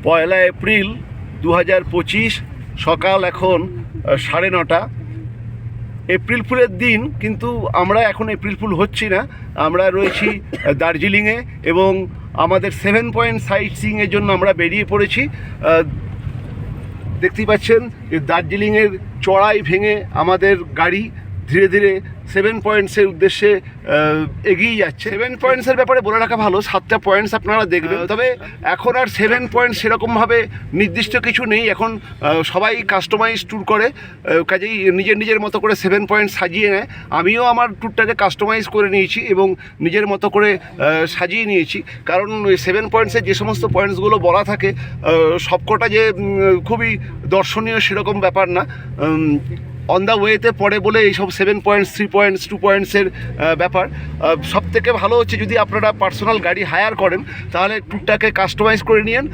পয়লা April 2025 সকাল এখন 9:30। April ফুলের দিন, কিন্তু আমরা এখন এপ্রিল ফুল হচ্ছি না। আমরা রয়েছি দার্জিলিংয়ে এবং আমাদের 7 পয়েন্ট সাইট সিইংয়ের জন্য আমরা বেরিয়ে পড়েছি। দেখতেই পাচ্ছেন যে দার্জিলিংয়ের চড়াই ভেঙে আমাদের গাড়ি ধীরে ধীরে 7 পয়েন্টসের উদ্দেশ্যে এগিয়ে যাচ্ছে। 7 পয়েন্টসের ব্যাপারে বলে রাখা ভালো, 7টা পয়েন্টস আপনারা দেখবেন। তবে এখন আর 7 পয়েন্টস সেরকমভাবে নির্দিষ্ট কিছু নেই। এখন সবাই কাস্টমাইজ ট্যুর করে, কাজেই নিজের নিজের মতো করে 7 পয়েন্টস সাজিয়ে নেয়। আমিও আমার ট্যুরটাকে কাস্টমাইজ করে নিয়েছি এবং নিজের মতো করে সাজিয়ে নিয়েছি, কারণ ওই 7 পয়েন্টসের যে সমস্ত পয়েন্টসগুলো বলা থাকে সবকটা যে খুবই দর্শনীয় সেরকম ব্যাপার না। অন দ্য ওয়েতে পড়ে বলে এইসব 7 পয়েন্টস, 3 পয়েন্টস, 2 পয়েন্টসের ব্যাপার। সব থেকে ভালো হচ্ছে যদি আপনারা পার্সোনাল গাড়ি হায়ার করেন, তাহলে ট্যুরটাকে কাস্টমাইজ করে নিন,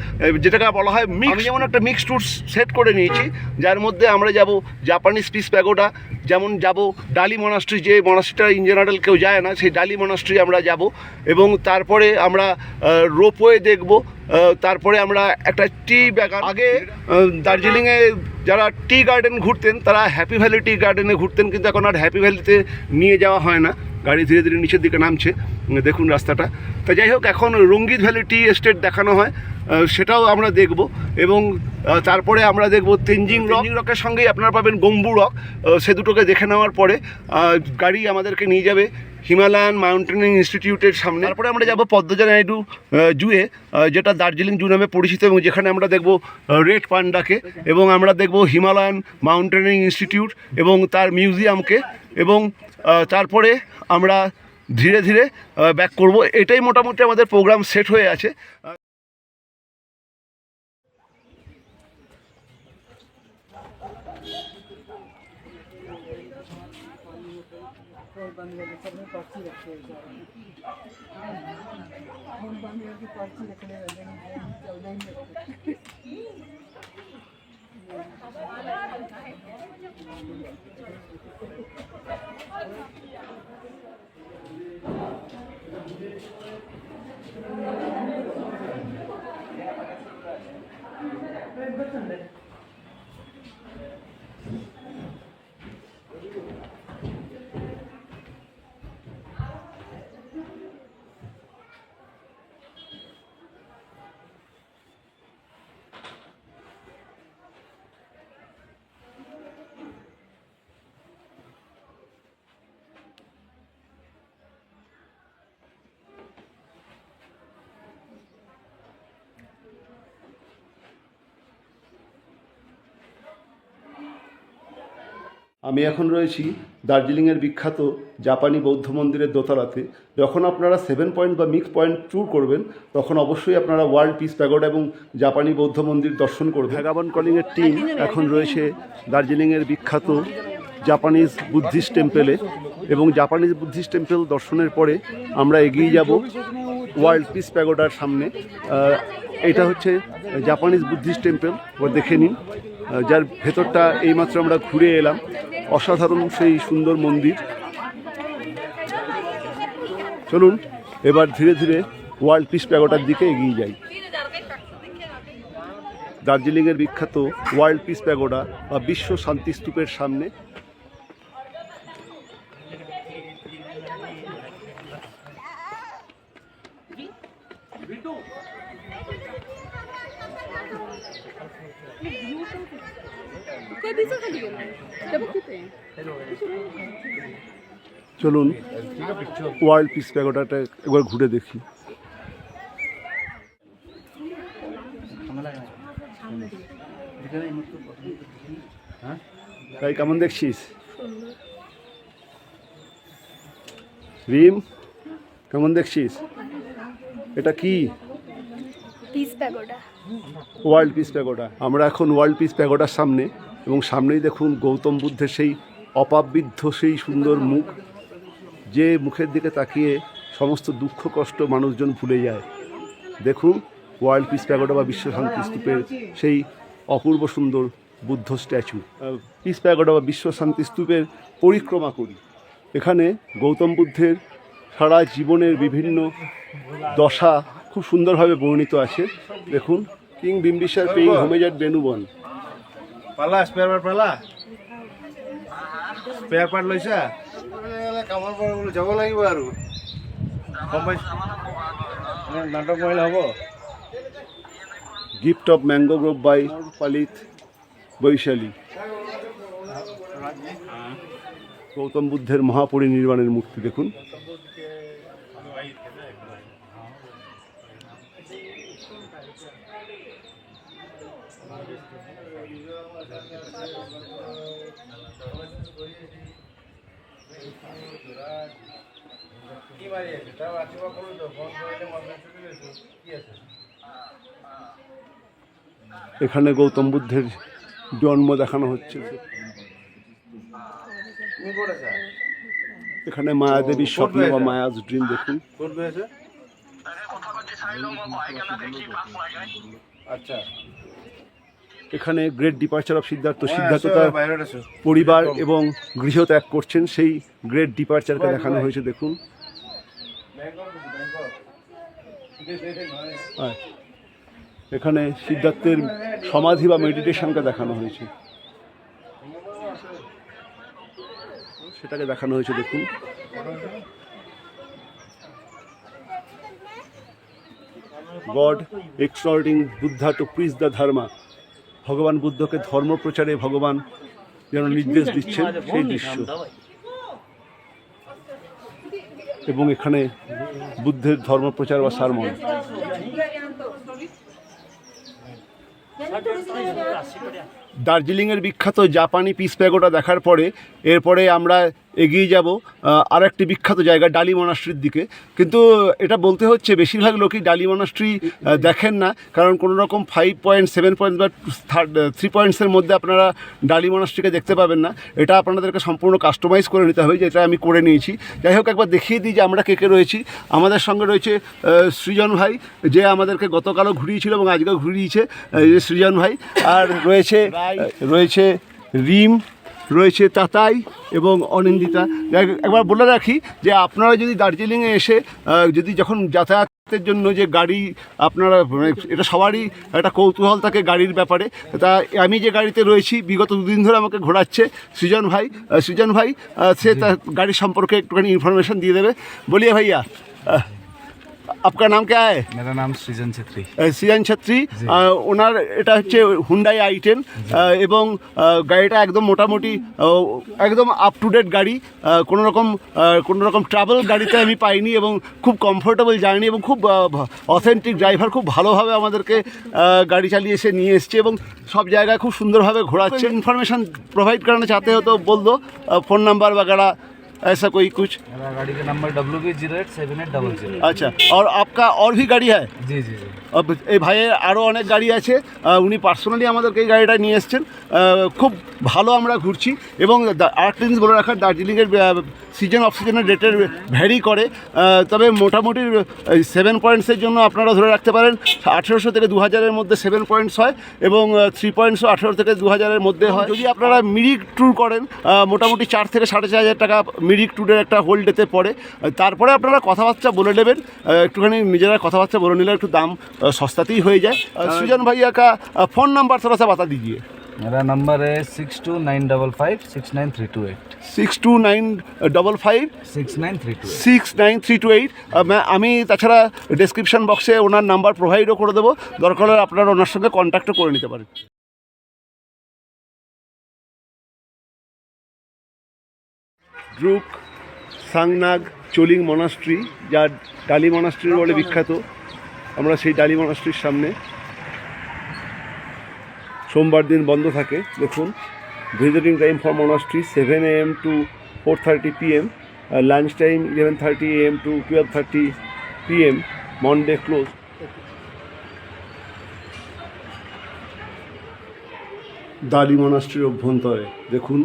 যেটাকে বলা হয় মিক্স। আমি যেমন একটা মিক্স ট্যুর সেট করে নিয়েছি, যার মধ্যে আমরা যাব জাপানিজ পিস প্যাগোডা, যেমন যাব ডালি মনাস্ট্রি, যে মনাস্ট্রিটা ইন জেনারেল কেউ যায় না, সেই ডালি মনাস্ট্রি আমরা যাব। এবং তারপরে আমরা রোপওয়ে দেখব। তারপরে আমরা একটা টি বাগান, আগে দার্জিলিংয়ে যারা টি গার্ডেন ঘুরতেন তারা হ্যাপি ভ্যালি টি গার্ডেনে ঘুরতেন, কিন্তু এখন আর হ্যাপি ভ্যালিতে নিয়ে যাওয়া হয় না, গাড়ি ধীরে ধীরে নিচের দিকে নামছে, দেখুন রাস্তাটা। তো যাই হোক, এখন রঙ্গিত ভ্যালি টি এস্টেট দেখানো হয়, সেটাও আমরা দেখব। এবং তারপরে আমরা দেখব তেনজিং রকের সঙ্গেই আপনারা পাবেন গম্বু রক। সে দুটোকে দেখে নেওয়ার পরে গাড়ি আমাদেরকে নিয়ে যাবে হিমালয়ান মাউন্টেনিং ইনস্টিটিউটের সামনে। তারপরে আমরা যাব পদ্মজা নাইডু জুয়ে, যেটা দার্জিলিং জু নামে পরিচিত, এবং যেখানে আমরা দেখব রেড পান্ডাকে, এবং আমরা দেখব হিমালয়ান মাউন্টেনিং ইনস্টিটিউট এবং তার মিউজিয়ামকে, এবং তারপরে আমরা ধীরে ধীরে ব্যাক করব। এটাই মোটামুটি আমাদের প্রোগ্রাম সেট হয়ে আছে। আমি এখন রয়েছি দার্জিলিংয়ের বিখ্যাত জাপানি বৌদ্ধ মন্দিরের দোতলাতে। যখন আপনারা 7 পয়েন্ট বা মিক্স পয়েন্ট ট্যুর করবেন, তখন অবশ্যই আপনারা ওয়ার্ল্ড পিস প্যাগোডা এবং জাপানি বৌদ্ধ মন্দির দর্শন করবেন। ভ্যাগাবন্ড কলিংয়ের টিম এখন রয়েছে দার্জিলিংয়ের বিখ্যাত জাপানিজ বুদ্ধিস্ট টেম্পেলে, এবং জাপানিজ বুদ্ধিস্ট টেম্পেল দর্শনের পরে আমরা এগিয়ে যাব ওয়ার্ল্ড পিস প্যাগোডার সামনে। এটা হচ্ছে জাপানিজ বুদ্ধিস্ট টেম্পেল, দেখে নিন, যার ভেতরটা এইমাত্র আমরা ঘুরে এলাম। অসাধারণ সেই সুন্দর মন্দির। চলুন এবার ধীরে ধীরে ওয়ার্ল্ড পিস প্যাগোডার দিকে এগিয়ে যাই। দার্জিলিংয়ের বিখ্যাত ওয়ার্ল্ড পিস প্যাগোডা বা বিশ্ব শান্তি স্তূপের সামনে। চলুন ওয়ার্ল্ড পিস প্যাগোডাটা একবার ঘুরে দেখি। তাই কেমন দেখছিস রিম, কেমন দেখছিস? এটা কি? Piece pagoda, world piece pagoda. আমরা এখন ওয়ার্ল্ড পিস প্যাগোডার সামনে, এবং সামনেই দেখুন গৌতম বুদ্ধের সেই অপাবৃদ্ধ সেই সুন্দর মুখ, যে মুখের দিকে তাকিয়ে সমস্ত দুঃখ কষ্ট মানুষজন ভুলে যায়। দেখুন ওয়ার্ল্ড পিস প্যাগোডা বা বিশ্ব শান্তি স্তূপের সেই অপূর্ব সুন্দর বুদ্ধ স্ট্যাচু। পিস প্যাগোডা বা বিশ্ব শান্তি স্তূপের পরিক্রমা করি। এখানে গৌতম বুদ্ধের সারা জীবনের বিভিন্ন দশা খুব সুন্দরভাবে বর্ণিত আছে। দেখুন কিং বিম্বিসার পেইং হোমেজ এট বেনুবন। পালা স্পেয়ার পার্ট পালা স্পেয়ার পার্ট লৈছা কামৰ পৰা বোলো যাব লাগিব আৰু গম পাইছো নাটক কৰিলে হ'ব। Gift of mango grove by Palit Vaishali. Gautam বুদ্ধের মহাপরিনির্বাণের মূর্তি দেখুন। এখানে গৌতম বুদ্ধের জন্ম দেখানো হচ্ছে। এখানে মায়াদেবীর স্বপ্ন বা মায়াজ ড্রিম দেখুন। আচ্ছা এখানে great departure of Siddhartha. Siddhartha তার পরিবার এবং গৃহ ত্যাগ করছেন, সেই গ্রেট ডিপার্চারকে দেখানো হয়েছে দেখুন। এখানে সিদ্ধার্থের সমাধি বা মেডিটেশনকে দেখানো হয়েছে, সেটাকে দেখানো হয়েছে দেখুন। God exhorting Buddha to preach the dharma. ভগবান বুদ্ধকে ধর্ম প্রচারে ভগবান যেন নির্দেশ দিচ্ছেন সেই দৃশ্য। এবং এখানে বুদ্ধের ধর্ম প্রচার বা সারমন। দার্জিলিংয়ের বিখ্যাত জাপানি পিস প্যাগোডা দেখার পরে এরপরে আমরা এগিয়ে যাব আর একটি বিখ্যাত জায়গা ডালি মনাস্ট্রির দিকে। কিন্তু এটা বলতে হচ্ছে বেশিরভাগ লোকই ডালি মনাস্ট্রি দেখেন না, কারণ কোনো রকম 5 পয়েন্ট 7 পয়েন্ট বা 3 পয়েন্টসের মধ্যে আপনারা ডালি মনাস্ট্রিকে দেখতে পাবেন না। এটা আপনাদেরকে সম্পূর্ণ কাস্টমাইজ করে নিতে হবে, যেটা আমি করে নিয়েছি। যাই হোক, একবার দেখিয়ে দিই যে আমরা কে কে রয়েছি। আমাদের সঙ্গে রয়েছে সৃজন ভাই, যে আমাদেরকে গতকালও ঘুরিয়েছিল এবং আজকেও ঘুরিয়েছে, সৃজন ভাই। আর রয়েছে রিম, রয়েছে তাতাই এবং অনিন্দিতা। একবার বলে রাখি যে আপনারা যদি দার্জিলিংয়ে এসে যদি যখন যাতায়াতের জন্য যে গাড়ি আপনারা, এটা সবারই একটা কৌতূহল থাকে গাড়ির ব্যাপারে। তা আমি যে গাড়িতে রয়েছি বিগত 2 দিন ধরে আমাকে ঘোরাচ্ছে সৃজন ভাই। সৃজন ভাই সে তার গাড়ির সম্পর্কে একটুখানি ইনফরমেশন দিয়ে দেবে। বলিए भैया, आपका नाम क्या है? मेरा नाम सृजन छेत्री। সৃজন ছেত্রী। ওনার এটা হচ্ছে হুন্ডাই i10 এবং গাড়িটা একদম মোটামুটি একদম আপ টু ডেট গাড়ি। কোনো রকম ট্রাভেল গাড়িতে আমি পাইনি এবং খুব কমফোর্টেবল জার্নি এবং খুব অথেন্টিক ড্রাইভার, খুব ভালোভাবে আমাদেরকে গাড়ি চালিয়ে এসে নিয়ে এসছে এবং সব জায়গায় খুব সুন্দরভাবে ঘোরাচ্ছে। ইনফরমেশন प्रोवाइड करना चाहते हो तो बोल दो, फ़ोन नंबर वगैरह ऐसा कोई कुछ। मेरा गाड़ी का नंबर WB087800। अच्छा, और आपका और भी गाड़ी है? जी जी जी। এই ভাইয়ের আরও অনেক গাড়ি আছে, উনি পার্সোনালি আমাদেরকে এই গাড়িটা নিয়ে এসছেন। খুব ভালো আমরা ঘুরছি। এবং আরেকটা জিনিস বলে রাখার, দার্জিলিংয়ের সিজন অফ সিজনের রেটের ভ্যারি করে, তবে মোটামুটি 7 পয়েন্টসের জন্য আপনারা ধরে রাখতে পারেন 1800 থেকে 2000-এর মধ্যে 7 পয়েন্টস হয় এবং 3 পয়েন্টসও 18 থেকে 2000-এর মধ্যে হয়। যদি আপনারা মিরিক ট্যুর করেন মোটামুটি 4 থেকে 4500 টাকা মিরিক ট্যুরের একটা হোল্ডেতে পড়ে। তারপরে আপনারা কথাবার্তা বলে নেবেন, একটুখানি নিজেরা কথাবার্তা বলে নিলে একটু দাম सस्ताती हो जाए। सृजन भैया का फ़ोन नंबर थोड़ा सा बता दीजिए। मेरा नंबर है 6295569328। 6295569328। 69328। আমি তাছাড়া ডেসক্রিপশন বক্সে ওনার নাম্বার প্রোভাইডও করে দেবো, দরকার হলে আপনারা ওনার সঙ্গে কন্ট্যাক্টও করে নিতে পারেন। দ্রুক সাংনাগ চোলিং মনাস্ট্রি, যা ডালি মনাস্ট্রি বলে বিখ্যাত। আমরা সেই ডালি মনাস্ট্রির সামনে। সোমবার দিন বন্ধ থাকে। দেখুন, visiting time for monastery 7 AM to 4:30 PM, lunch time 11:30 AM to 12:30 PM, Monday close. ডালি মনাস্ট্রির অভ্যন্তরে দেখুন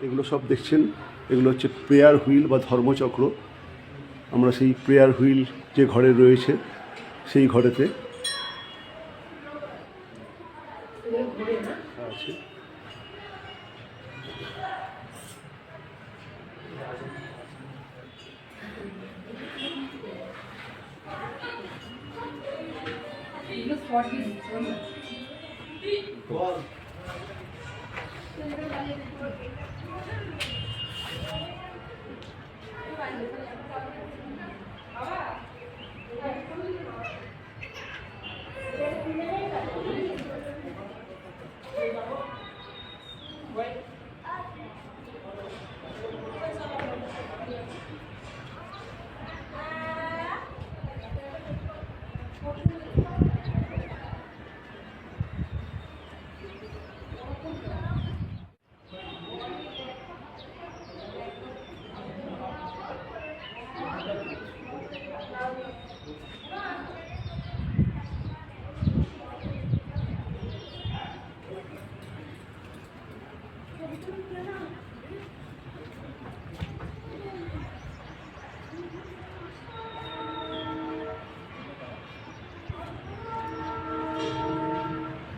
এগুলো সব দেখছেন, এগুলো হচ্ছে প্রেয়ার হুইল বা ধর্মচক্র। আমরা সেই প্রেয়ার হুইল যে ঘরে রয়েছে সেই ঘরেতে আছে।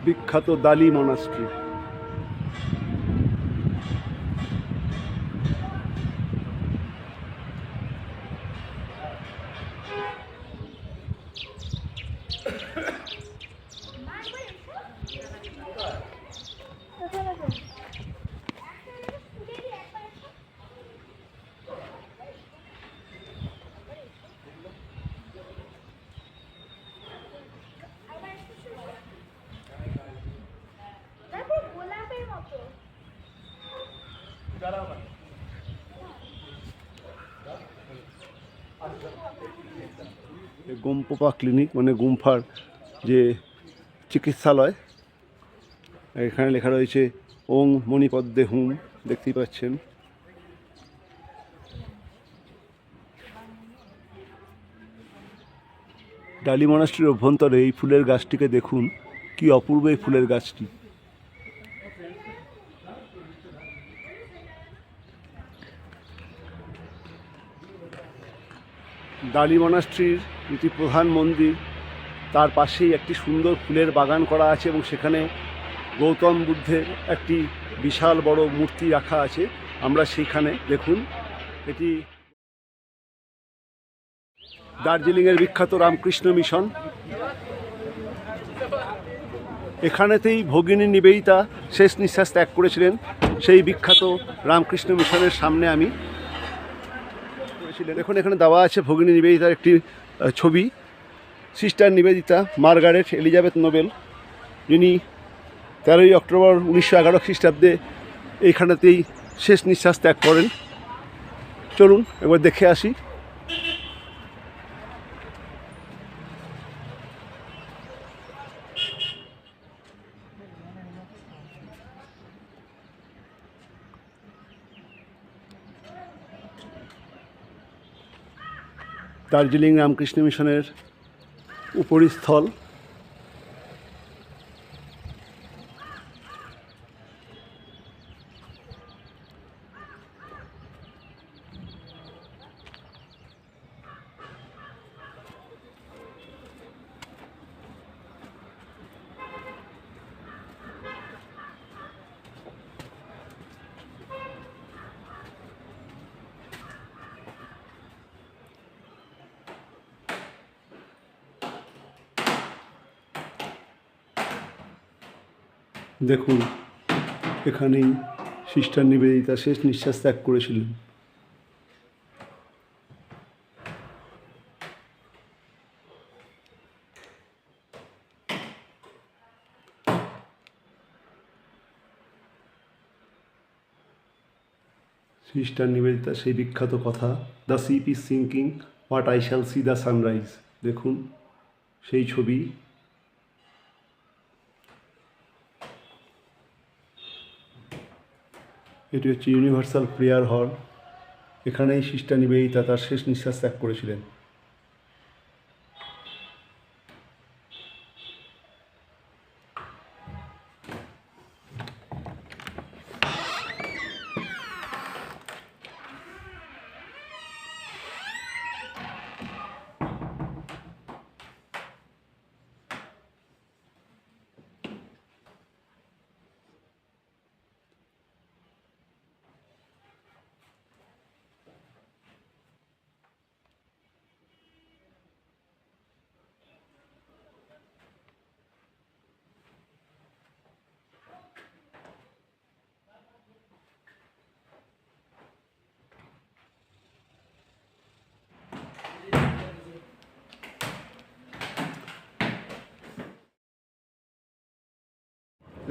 বিখ্যাত দালি মনাস্ট্রি। গোমপোপা ক্লিনিক মানে গুম্ফার যে চিকিৎসালয়, এখানে লেখা রয়েছে ওং মণিপদ্মে হুম, দেখতেই পাচ্ছেন। ডালি মনাস্ট্রির অভ্যন্তরে এই ফুলের গাছটিকে দেখুন, কি অপূর্ব এই ফুলের গাছটি। ডালি মনাস্ট্রির যেটি প্রধান মন্দির, তার পাশেই একটি সুন্দর ফুলের বাগান করা আছে এবং সেখানে গৌতম বুদ্ধের একটি বিশাল বড় মূর্তি রাখা আছে। আমরা সেইখানে দেখুন, এটি দার্জিলিংয়ের বিখ্যাত রামকৃষ্ণ মিশন। এখানেতেই ভগিনী নিবেদিতা শেষ নিঃশ্বাস ত্যাগ করেছিলেন। সেই বিখ্যাত রামকৃষ্ণ মিশনের সামনে আমি দেখুন, এখানে দেওয়া আছে ভগিনী নিবেদিতার একটি ছবি। Sister Nivedita Margaret Elizabeth Nobel, যিনি 13ই অক্টোবর 1911 খ্রিস্টাব্দে এইখানেতেই শেষ নিঃশ্বাস ত্যাগ করেন। চলুন এবার দেখে আসি। দার্জিলিং রামকৃষ্ণ মিশনের উপরিস্থল। দেখুন, এখানেই সিস্টার নিবেদিতা শেষ নিঃশ্বাস ত্যাগ করেছিলেন। সিস্টার নিবেদিতা সেই বিখ্যাত কথা, the ship is sinking, what I shall C the sunrise. দেখুন সেই ছবি। এটি হচ্ছে ইউনিভার্সাল প্রেয়ার হল। এখানেই সিস্টার নিবেদিতা তার শেষ নিঃশ্বাস ত্যাগ করেছিলেন।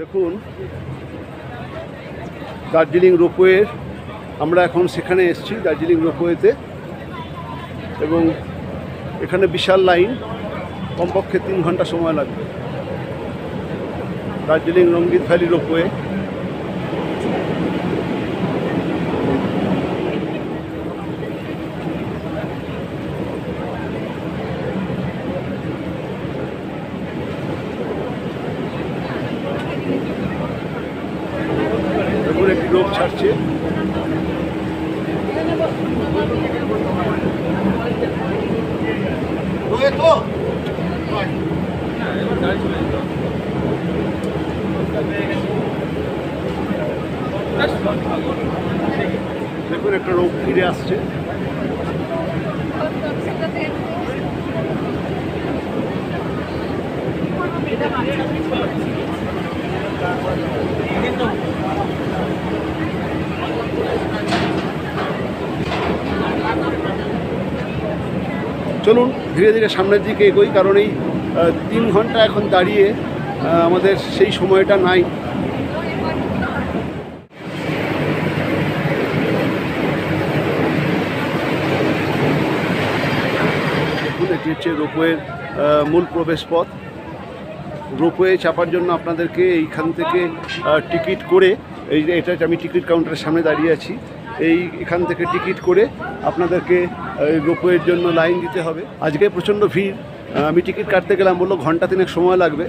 দেখুন দার্জিলিং রোপওয়ে, আমরা এখন সেখানে এসেছি দার্জিলিং রোপওয়েতে, এবং এখানে বিশাল লাইন, কমপক্ষে 3 ঘন্টা সময় লাগবে। দার্জিলিং রঙ্গিত ভ্যালি রোপওয়ে। দেখুন একটি লোক ছাড়ছে। দেখুন একটা রোগ ফিরে আসছে। চলুন ধীরে ধীরে সামনের দিকে এগোই, কারণ এই 3 ঘন্টা এখন দাঁড়িয়ে আমাদের সেই সময়টা নাই। দেখুন এটি হচ্ছে রোপওয়ের মূল প্রবেশ পথ। রোপওয়ে চাপার জন্য আপনাদেরকে এইখান থেকে টিকিট করে, এটা আমি টিকিট কাউন্টারের সামনে দাঁড়িয়ে আছি, এখান থেকে টিকিট করে আপনাদেরকে রোপওয়ের জন্য লাইন দিতে হবে। আজকে প্রচণ্ড ভিড়। আমি টিকিট কাটতে গেলাম, বললো ঘন্টা 3 সময় লাগবে।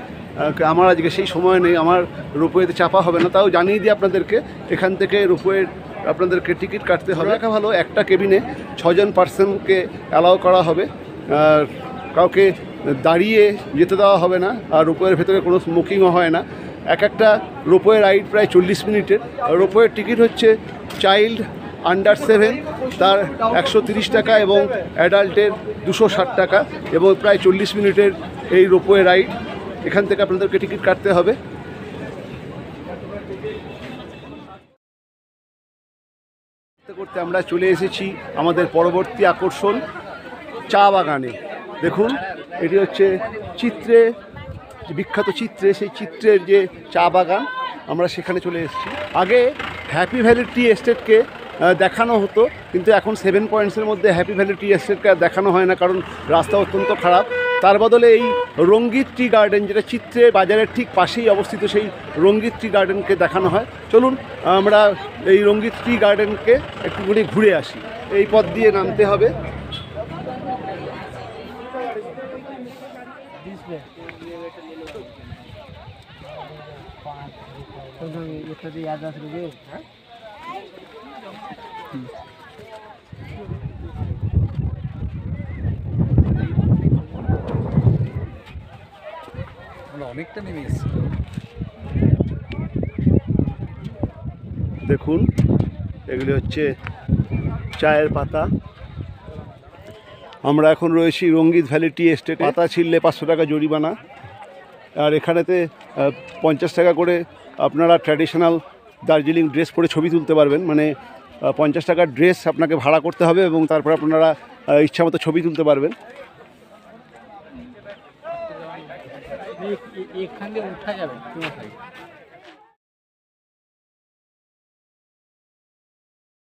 আমার আজকে সেই সময় নেই, আমার রোপওয়েতে চাপা হবে না। তাও জানিয়ে দিই আপনাদেরকে, এখান থেকে রোপওয়ের আপনাদেরকে টিকিট কাটতে হবে। দেখা ভালো, একটা কেবিনে 6 জন পার্সনকে অ্যালাউ করা হবে, কাউকে দাঁড়িয়ে যেতে দেওয়া হবে না। আর রোপওয়ের ভেতরে কোনো স্মোকিংও হয় না। একটা রোপওয়ে রাইড প্রায় 40 মিনিটের। রোপওয়ের টিকিট হচ্ছে চাইল্ড আন্ডার 7 তার 130 টাকা এবং অ্যাডাল্টের 260 টাকা, এবং প্রায় 40 মিনিটের এই রোপওয়ে রাইড। এখান থেকে আপনাদেরকে টিকিট কাটতে হবে। করতে আমরা চলে এসেছি আমাদের পরবর্তী আকর্ষণ, চা বাগানে। দেখুন এটি হচ্ছে চিত্রে, বিখ্যাত চিত্রে, সেই চিত্রের যে চা বাগান, আমরা সেখানে চলে এসেছি। আগে হ্যাপি ভ্যালি টি এস্টেটকে দেখানো হতো, কিন্তু এখন 7 পয়েন্টসের মধ্যে হ্যাপি ভ্যালি টি এস্টেটকে দেখানো হয় না, কারণ রাস্তা অত্যন্ত খারাপ। তার বদলে এই রঙ্গিত টি গার্ডেন, যেটা চিত্রে বাজারের ঠিক পাশেই অবস্থিত, সেই রঙ্গিত টি গার্ডেনকে দেখানো হয়। চলুন আমরা এই রঙ্গিত টি গার্ডেনকে একটুখানি ঘুরে আসি। এই পথ দিয়ে নামতে হবে। অনেকটা নেমে এসেছি। দেখুন এগুলি হচ্ছে চায়ের পাতা। আমরা এখন রয়েছি রঙ্গিত ভ্যালি টি এস্টেটে। পাতা ছিঁড়লে 500 টাকা জরিমানা, আর এখানেতে 50 টাকা করে আপনারা ট্র্যাডিশনাল দার্জিলিং ড্রেস পরে ছবি তুলতে পারবেন। মানে 50 টাকার ড্রেস আপনাকে ভাড়া করতে হবে, এবং তারপর আপনারা ইচ্ছামতো ছবি তুলতে পারবেন।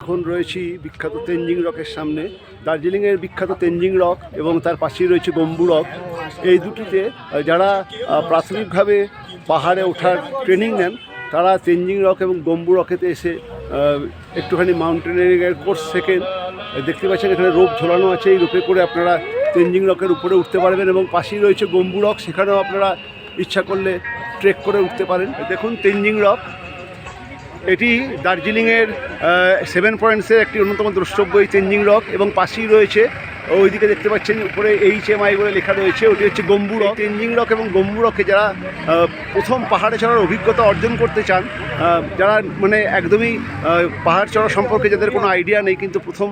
এখন রয়েছি বিখ্যাত তেনজিং রকের সামনে। দার্জিলিংয়ের বিখ্যাত তেনজিং রক এবং তার পাশেই রয়েছে গম্বু রক। এই দুটিতে যারা প্রাথমিকভাবে পাহাড়ে ওঠার ট্রেনিং নেন, তারা তেনজিং রক এবং গম্বু রকেতে এসে একটুখানি মাউন্টেনিয়ারিংয়ের কোর্স শেখেন। দেখতে পাচ্ছেন এখানে রোপ ঝোলানো আছে, এই রোপে করে আপনারা তেনজিং রকের উপরে উঠতে পারবেন, এবং পাশেই রয়েছে গম্বু রক, সেখানেও আপনারা ইচ্ছা করলে ট্রেক করে উঠতে পারেন। দেখুন তেনজিং রক, এটি দার্জিলিংয়ের 7 পয়েন্টসের একটি অন্যতম দ্রষ্টব্য এই তেনজিং রক, এবং পাশেই রয়েছে ওইদিকে দেখতে পাচ্ছেন উপরে HMI বলে লেখা রয়েছে, ওটি হচ্ছে গম্বু রক। তেনজিং রক এবং গম্বু রকে যারা প্রথম পাহাড়ে চড়ার অভিজ্ঞতা অর্জন করতে চান, যারা মানে একদমই পাহাড় চড়া সম্পর্কে যাদের কোনো আইডিয়া নেই, কিন্তু প্রথম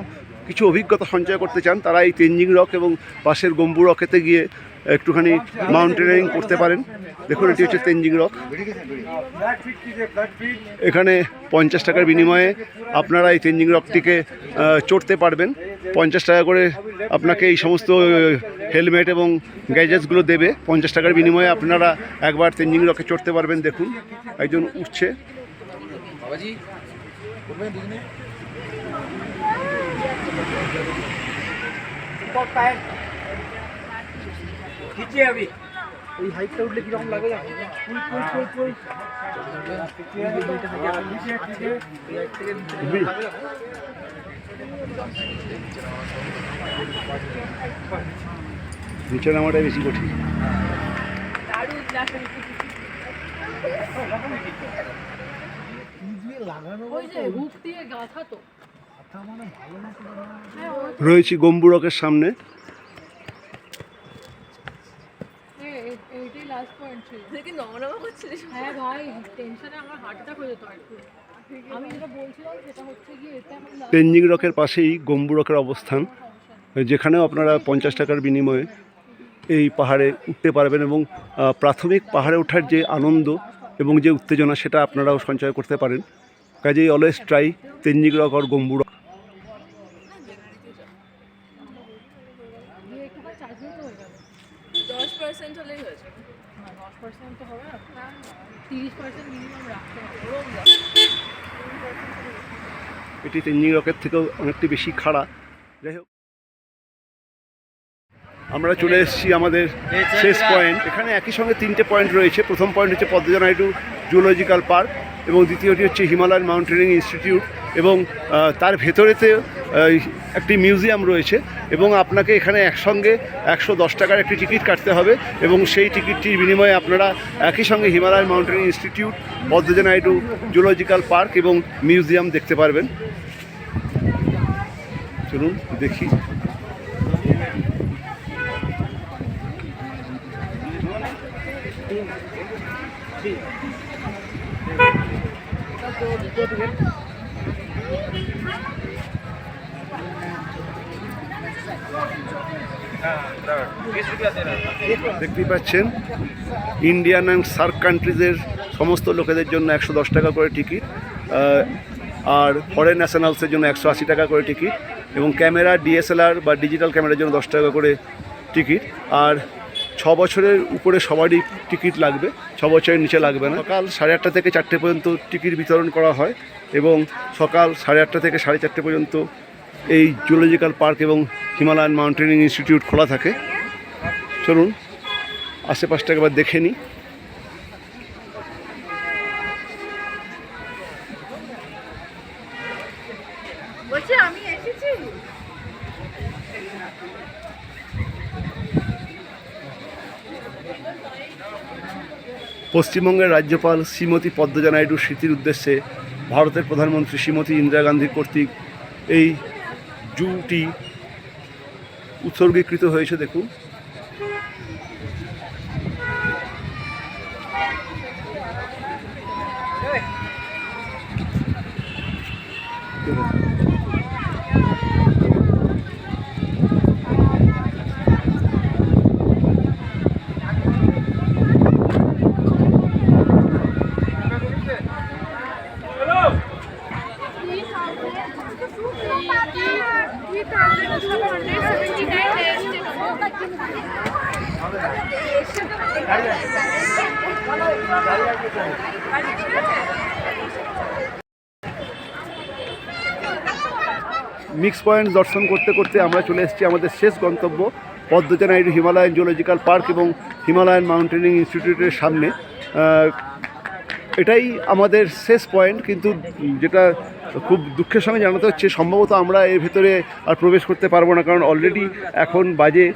কিছু অভিজ্ঞতা সঞ্চয় করতে চান, তারা এই তেনজিং রক এবং পাশের গম্বু রকেতে গিয়ে একটুখানি মাউন্টেনিয়ারিং করতে পারেন। দেখুন এটি হচ্ছে তেনজিং রক। এখানে 50 টাকার বিনিময়ে আপনারা এই তেনজিং রকটিকে চড়তে পারবেন। 50 টাকা করে আপনাকে এই সমস্ত হেলমেট এবং গ্যাজেটসগুলো দেবে। 50 টাকার বিনিময়ে আপনারা একবার তেনজিং রকে চড়তে পারবেন। দেখুন একজন উঠছে। বাবাজি করবেন দুজনে? এই হাইটটা উঠলে কিরকম লাগে জানো? নিচে নামাটাই বেশি কঠিন। রয়েছি গম্বু রকের সামনে। হ্যাঁ ভাই, টেনশনে আমার হার্ট অ্যাটাক হয়ে যেত আর কি। আমি যেটা বলছিলাম সেটা হচ্ছে গিয়ে এটা আমার তেনজিং রকের পাশেই গম্বু রকের অবস্থান, যেখানেও আপনারা 50 টাকার বিনিময়ে এই পাহাড়ে উঠতে পারবেন এবং প্রাথমিক পাহাড়ে ওঠার যে আনন্দ এবং যে উত্তেজনা সেটা আপনারাও সঞ্চয় করতে পারেন। কাজেই অলওয়েজ ট্রাই তেনজিং রক আর গম্বু রক। দিয়ে একটু চার্জ নিতে হয়ে যাবে। 10% হলেই হয়ে যাবে। না 10% তো হবে না, 30% মিনিমাম রাখতে হবে। এটি তেনজিং রকের থেকেও অনেকটি বেশি খাড়া। যাই হোক, আমরা চলে এসেছি আমাদের শেষ পয়েন্ট। এখানে একই সঙ্গে 3টে পয়েন্ট রয়েছে। প্রথম পয়েন্ট হচ্ছে পদ্মজা নাইডু জুলজিক্যাল পার্ক এবং দ্বিতীয়টি হচ্ছে হিমালয়ান মাউন্টেনিং ইনস্টিটিউট এবং তার ভেতরেতে একটি মিউজিয়াম রয়েছে এবং আপনাকে এখানে একসঙ্গে 110 টাকার একটি টিকিট কাটতে হবে এবং সেই টিকিটটির বিনিময়ে আপনারা একই সঙ্গে Himalayan mountaineering institute, Padmaja Naidu zoological park এবং মিউজিয়াম দেখতে পারবেন। চলুন দেখি। দেখতেই পাচ্ছেন ইন্ডিয়ান অ্যান্ড সার্ক কান্ট্রিজের সমস্ত লোকেদের জন্য 110 টাকা করে টিকিট, আর ফরেন ন্যাশনালসের জন্য 180 টাকা করে টিকিট এবং ক্যামেরা ডিএসএলআর বা ডিজিটাল ক্যামেরার জন্য 10 টাকা করে টিকিট। আর 6 বছরের উপরে সবারই টিকিট লাগবে, 6 বছরের নিচে লাগবে না। সকাল 8:30 থেকে 4টে পর্যন্ত টিকিট বিতরণ করা হয় এবং সকাল 8:30 থেকে 4:30 পর্যন্ত এই জুলজিক্যাল পার্ক এবং হিমালয়ান মাউন্টেনিং ইনস্টিটিউট খোলা থাকে। চলুন আশেপাশটা একবার দেখে নিই। বলছি আমি এসেছি। পশ্চিমবঙ্গের রাজ্যপাল শ্রীমতী পদ্মজা নাইডুর স্মৃতির উদ্দেশ্যে ভারতের প্রধানমন্ত্রী শ্রীমতী ইন্দিরা গান্ধী কর্তৃক এই জুটি উৎসর্গীকৃত হয়েছে। দেখুন মিক্স পয়েন্ট দর্শন করতে করতে আমরা চলে এসেছি আমাদের শেষ গন্তব্য Padmaja Naidu Himalayan zoological park এবং হিমালয়ান মাউন্টেনিং ইনস্টিটিউটের সামনে। এটাই আমাদের শেষ পয়েন্ট, কিন্তু যেটা খুব দুঃখের সঙ্গে জানাতে হচ্ছে সম্ভবত আমরা এর ভেতরে আর প্রবেশ করতে পারবো না, কারণ অলরেডি এখন বাজে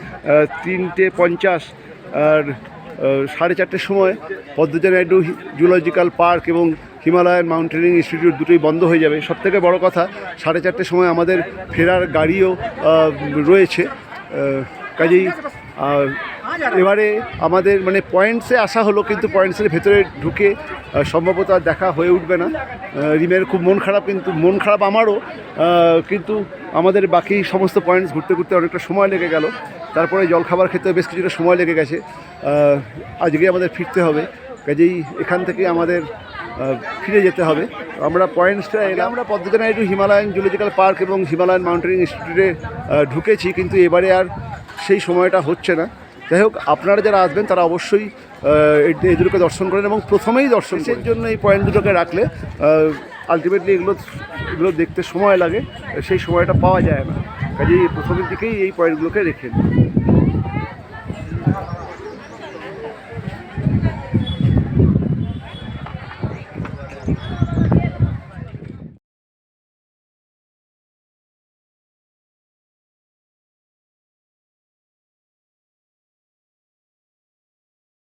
3:50 আর 4:30 সময় পদ্মজা নাইডু জুলজিক্যাল পার্ক এবং হিমালয়ান মাউন্টেনিং ইনস্টিটিউট দুটোই বন্ধ হয়ে যাবে। সবথেকে বড় কথা 4:30 সময় আমাদের ফেরার গাড়িও রয়েছে। কাজেই এবারে আমাদের মানে পয়েন্টসে আসা হলো, কিন্তু পয়েন্টসের ভেতরে ঢুকে সম্ভবত আর দেখা হয়ে উঠবে না। রিমের খুব মন খারাপ, কিন্তু মন খারাপ আমারও, কিন্তু আমাদের বাকি সমস্ত পয়েন্টস ঘুরতে ঘুরতে অনেকটা সময় লেগে গেল। তারপরে জলখাবার খেতে বেশ কিছুটা সময় লেগে গেছে। আজকে আমাদের ফিরতে হবে, কাজেই এখান থেকে আমাদের ফিরে যেতে হবে। আমরা পয়েন্টসটা এলাম, আমরা Padmaja Naidu Himalayan zoological park এবং হিমালয়ান মাউন্টেনিং ইনস্টিটিউটে ঢুকেছি, কিন্তু এবারে আর সেই সময়টা হচ্ছে না। যাই হোক, আপনারা যারা আসবেন তারা অবশ্যই এই দুটোকে দর্শন করেন এবং প্রথমেই দর্শনের জন্য এই পয়েন্ট দুটোকে রাখলে আলটিমেটলি এগুলো দেখতে সময় লাগে, সেই সময়টা পাওয়া যায় না। কাজেই প্রথমের দিকেই এই পয়েন্টগুলোকে রেখে